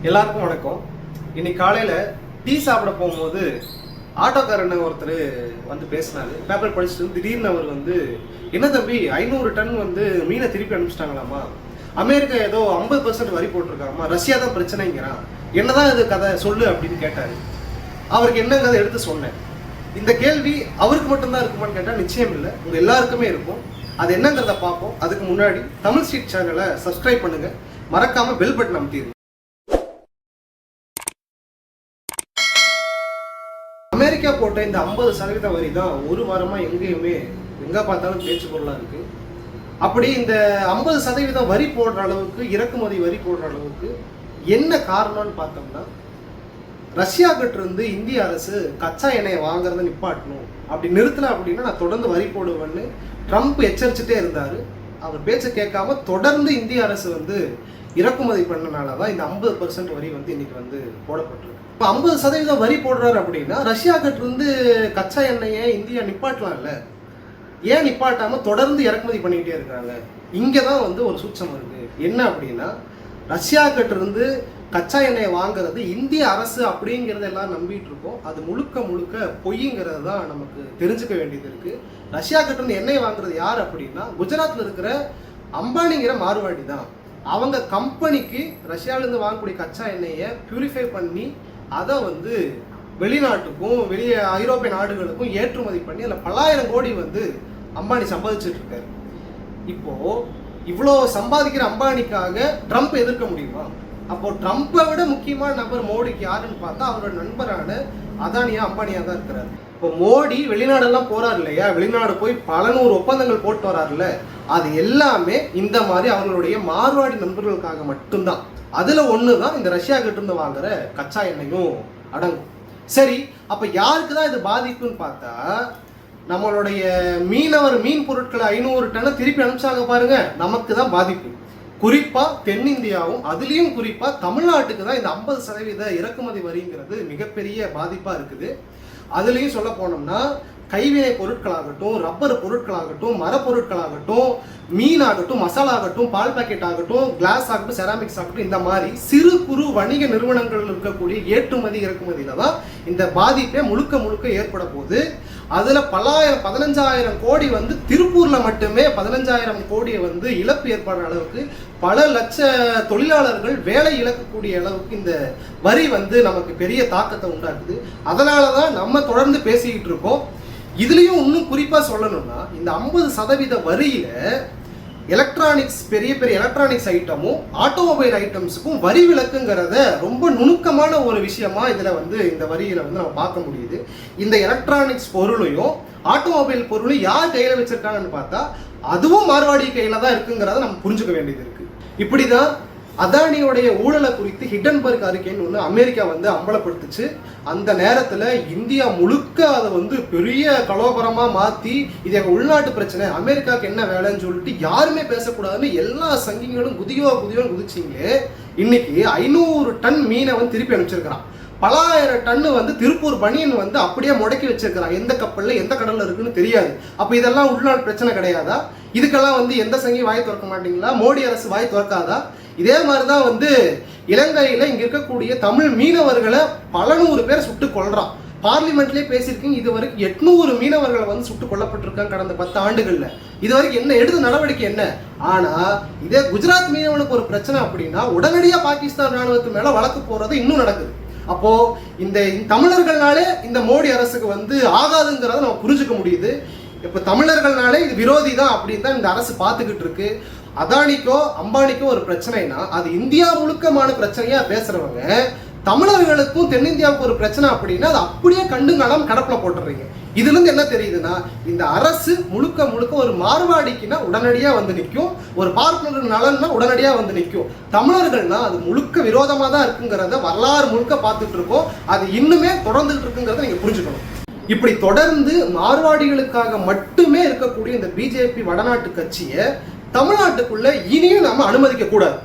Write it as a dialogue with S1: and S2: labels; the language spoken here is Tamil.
S1: எல்லாருக்கும் வணக்கம். இன்னைக்கு காலையில டீ சாப்பிட போகும்போது ஆட்டோக்காரன் ஒருத்தர் வந்து பேசினாரு. பேப்பர் படிச்சுட்டு திடீர்னு அவர் என்ன தம்பி 500 டன் மீனை திருப்பி அனுப்பிச்சிட்டாங்களாமா, அமெரிக்கா ஏதோ 50% வரி போட்டிருக்காமா, ரஷ்யா தான் பிரச்சனைங்கிறான், என்னதான் இது கதை சொல்லு அப்படின்னு கேட்டாரு. அவருக்கு என்ன கதை எடுத்து சொன்னேன். இந்த கேள்வி அவருக்கு மட்டும்தான் இருக்குமான்னு கேட்டால் நிச்சயம் இல்லை, உங்க எல்லாருக்குமே இருக்கும். அது என்னங்கிறத பார்ப்போம். அதுக்கு முன்னாடி தமிழ் ஸ்ட்ரீட் சேனலை சப்ஸ்கிரைப் பண்ணுங்க, மறக்காம பெல் பட்டன் அமுத்திடுங்க. அமெரிக்கா போட்ட இந்த 50% வரி தான் ஒரு வாரமா எங்க பார்த்தாலும் பேச்சு பொருளா இருக்கு. அப்படி இந்த 50% வரி போடுற அளவுக்கு, இறக்குமதி வரி போடுற அளவுக்கு என்ன காரணம்னு பார்த்தோம்னா, ரஷ்யா கிட்ட இருந்து இந்திய அரசு கச்சா எண்ணெயை வாங்குறத நிப்பாட்டணும், அப்படி நிறுத்தல அப்படின்னா நான் தொடர்ந்து வரி போடுவேன்னு ட்ரம்ப் எச்சரிச்சுட்டே இருந்தாரு. அவர் பேச்சை கேட்காம தொடர்ந்து இந்திய அரசு இறக்குமதி பண்ணனாலதான் இந்த 50% வரி இன்னைக்கு போடப்பட்டிருக்கு. இப்போ 50% வரி போடுறாரு அப்படின்னா ரஷ்யா கிட்ட இருந்து கச்சா எண்ணெயை இந்தியா நிப்பாட்டலாம்ல, ஏன் நிப்பாட்டாம தொடர்ந்து இறக்குமதி பண்ணிக்கிட்டே இருக்காங்க? இங்கதான் ஒரு சூட்சம் இருக்கு. என்ன அப்படின்னா, ரஷ்யா கிட்ட இருந்து கச்சா எண்ணெயை வாங்குறது இந்திய அரசு அப்படிங்கிறத எல்லாம் நம்பிட்டு இருக்கோம். அது முழுக்க முழுக்க பொய்ங்கிறது தான் நமக்கு தெரிஞ்சுக்க வேண்டியது இருக்கு. ரஷ்யா கிட்ட இருந்து எண்ணெய் வாங்குறது யார் அப்படின்னா, குஜராத்ல இருக்கிற அம்பானிங்கிற மார்வாடி தான். அவங்க கம்பெனிக்கு ரஷ்யாவிலேருந்து வாங்கக்கூடிய கச்சா எண்ணெயை பியூரிஃபை பண்ணி அதை வெளிநாட்டுக்கும் வெளியே ஐரோப்பிய நாடுகளுக்கும் ஏற்றுமதி பண்ணி அதில் பல்லாயிரம் கோடி அம்பானி சம்பாதிச்சுட்டு இருக்காரு. இப்போ இவ்வளோ சம்பாதிக்கிற அம்பானிக்காக ட்ரம்ப் எதிர்க்க முடியுமா? அப்போ ட்ரம்ப்பை விட முக்கியமான நபர் மோடிக்கு யாருன்னு பார்த்தா அவரோட நண்பரான அதானியா அம்பானியா தான் இருக்கிறார். இப்போ மோடி வெளிநாடெல்லாம் போறாரு இல்லையா, வெளிநாடு போய் பல 100 ஒப்பந்தங்கள் போட்டு வராருல்ல, அது எல்லாமே இந்த மாதிரி அவங்களுடைய மார்வாடி நண்பர்களுக்காக மட்டும்தான். அதுல ஒண்ணுதான் இந்த ரஷ்யா கிட்ட இருந்து வாங்குற கச்சா எண்ணெயும் அடங்கும். சரி, அப்ப யாருக்கு தான் இது பாதிப்புன்னு பார்த்தா, நம்மளுடைய மீன் பொருட்களை 500 டன்னை திருப்பி அனுப்பிச்சாங்க பாருங்க, நமக்கு தான் பாதிப்பு. குறிப்பா தென்னிந்தியாவும் அதுலயும் குறிப்பா தமிழ்நாட்டுக்கு தான் இந்த 50% இறக்குமதி வரிங்கிறது மிகப்பெரிய பாதிப்பா இருக்குது. அதுலயும் சொல்ல போனோம்னா, கைவினை பொருட்களாகட்டும், ரப்பர் பொருட்களாகட்டும், மரப்பொருட்களாகட்டும், மீன் ஆகட்டும், மசாலா ஆகட்டும், பால் பாக்கெட் ஆகட்டும், கிளாஸ் ஆகட்டும், செராமிக்ஸ் ஆகட்டும், இந்த மாதிரி சிறு குறு வணிக நிறுவனங்கள் இருக்கக்கூடிய ஏற்றுமதி இறக்குமதியில தான் இந்த பாதிப்பே முழுக்க முழுக்க ஏற்பட போகுது. அதுல 15,000 கோடி திருப்பூர்ல மட்டுமே 15,000 கோடியை இழப்பு ஏற்படுற அளவுக்கு பல லட்ச தொழிலாளர்கள் வேலை இழக்கக்கூடிய அளவுக்கு இந்த வரி நமக்கு பெரிய தாக்கத்தை உண்டாக்குது. அதனாலதான் நம்ம தொடர்ந்து பேசிக்கிட்டு இருக்கோம். இதுலயும் இன்னும் குறிப்பா சொல்லணும்னா, இந்த 50% வரியில எலக்ட்ரானிக்ஸ், பெரிய பெரிய எலக்ட்ரானிக்ஸ் ஐட்டமும் ஆட்டோமொபைல் ஐட்டம்ஸுக்கும் வரி விலக்குங்கிறத ரொம்ப நுணுக்கமான ஒரு விஷயமா இதுல இந்த வரியில நம்ம பார்க்க முடியுது. இந்த எலக்ட்ரானிக்ஸ் பொருளையும் ஆட்டோமொபைல் பொருளையும் யார் கையில வச்சிருக்காங்கன்னு பார்த்தா அதுவும் மார்வாடி கையில தான் இருக்குங்கிறத நம்ம புரிஞ்சுக்க வேண்டியது இருக்கு. இப்படிதான் அதானியோடைய ஊழலை குறித்து ஹிண்டன்பர்க் அறிக்கைன்னு ஒன்று அமெரிக்கா அம்பலப்படுத்துச்சு. அந்த நேரத்தில் இந்தியா முழுக்க அதை பெரிய கலோபரமாக மாற்றி, இது எங்கள் உள்நாட்டு பிரச்சனை, அமெரிக்காவுக்கு என்ன வேலைன்னு சொல்லிட்டு யாருமே பேசக்கூடாதுன்னு எல்லா சங்கிங்களும் குதியோன்னு குதிச்சிங்களே. இன்னைக்கு 500 டன் மீனை திருப்பி அனுப்பிச்சிருக்கிறான். பலாயிரம் டன்னு திருப்பூர் பனியன் அப்படியே முடக்கி வச்சிருக்கிறான். எந்த கப்பல்ல எந்த கடல்ல இருக்குன்னு தெரியாது. அப்ப இதெல்லாம் உள்நாட்டு பிரச்சனை கிடையாதா? இதுக்கெல்லாம் எந்த சங்கியும் வாய் திறக்க மாட்டீங்களா? மோடி அரசு வாய் திறக்காதா? இதே மாதிரிதான் இலங்கையில இங்க இருக்கக்கூடிய தமிழ் மீனவர்களை பல 100 பேர் சுட்டு கொல்றான். பார்லிமெண்ட்லயே பேசியிருக்கீங்க, இது வரைக்கும் 800 மீனவர்களை சுட்டு கொல்லப்பட்டிருக்காங்க கடந்த 10 ஆண்டுகள்ல. இது வரைக்கும் என்ன எடுத்த நடவடிக்கை என்ன? ஆனா இதே குஜராத் மீனவனுக்கு ஒரு பிரச்சனை அப்படின்னா உடனடியா பாகிஸ்தான் ராணுவத்து மேல வழக்கு போறது இன்னும் நடக்குது. அப்போ இந்த தமிழர்கள்னாலே இந்த மோடி அரசுக்கு ஆகாதுங்கிறத நம்ம புரிஞ்சுக்க முடியுது. இப்ப தமிழர்கள்னாலே இது விரோதி தான் அப்படின்னு தான் இந்த அரசு பார்த்துக்கிட்டு இருக்கு. அதானிக்கோ அம்பானிக்கோ ஒரு பிரச்சனைனா அது இந்தியா முழுக்கமான பிரச்சனையா பேசுறவங்க, தமிழர்களுக்கும் தென்னிந்தியாவுக்கு ஒரு பிரச்சனை அப்படின்னா அது அப்படியே கண்டுங்காலம் கடப்புல போட்டுறீங்க. இதுல இருந்து என்ன தெரியுதுன்னா, இந்த அரசு முழுக்க முழுக்க ஒரு மார்வாடிக்குன்னா உடனடியா நிற்கும், ஒரு பார்ப்பனர் நலன்னா உடனடியா நிற்கும். தமிழர்கள்னா அது முழுக்க விரோதமா தான் இருக்குங்கிறத வரலாறு முழுக்க பார்த்துட்டு இருக்கோம். அது இன்னுமே தொடர்ந்துட்டு இருக்குங்கிறத நீங்க புரிஞ்சுக்கணும். இப்படி தொடர்ந்து மார்வாடிகளுக்காக மட்டுமே இருக்கக்கூடிய இந்த பிஜேபி வடநாட்டு கட்சியை தமிழ்நாட்டுக்குள்ள இனியும் நம்ம அனுமதிக்க கூடாது.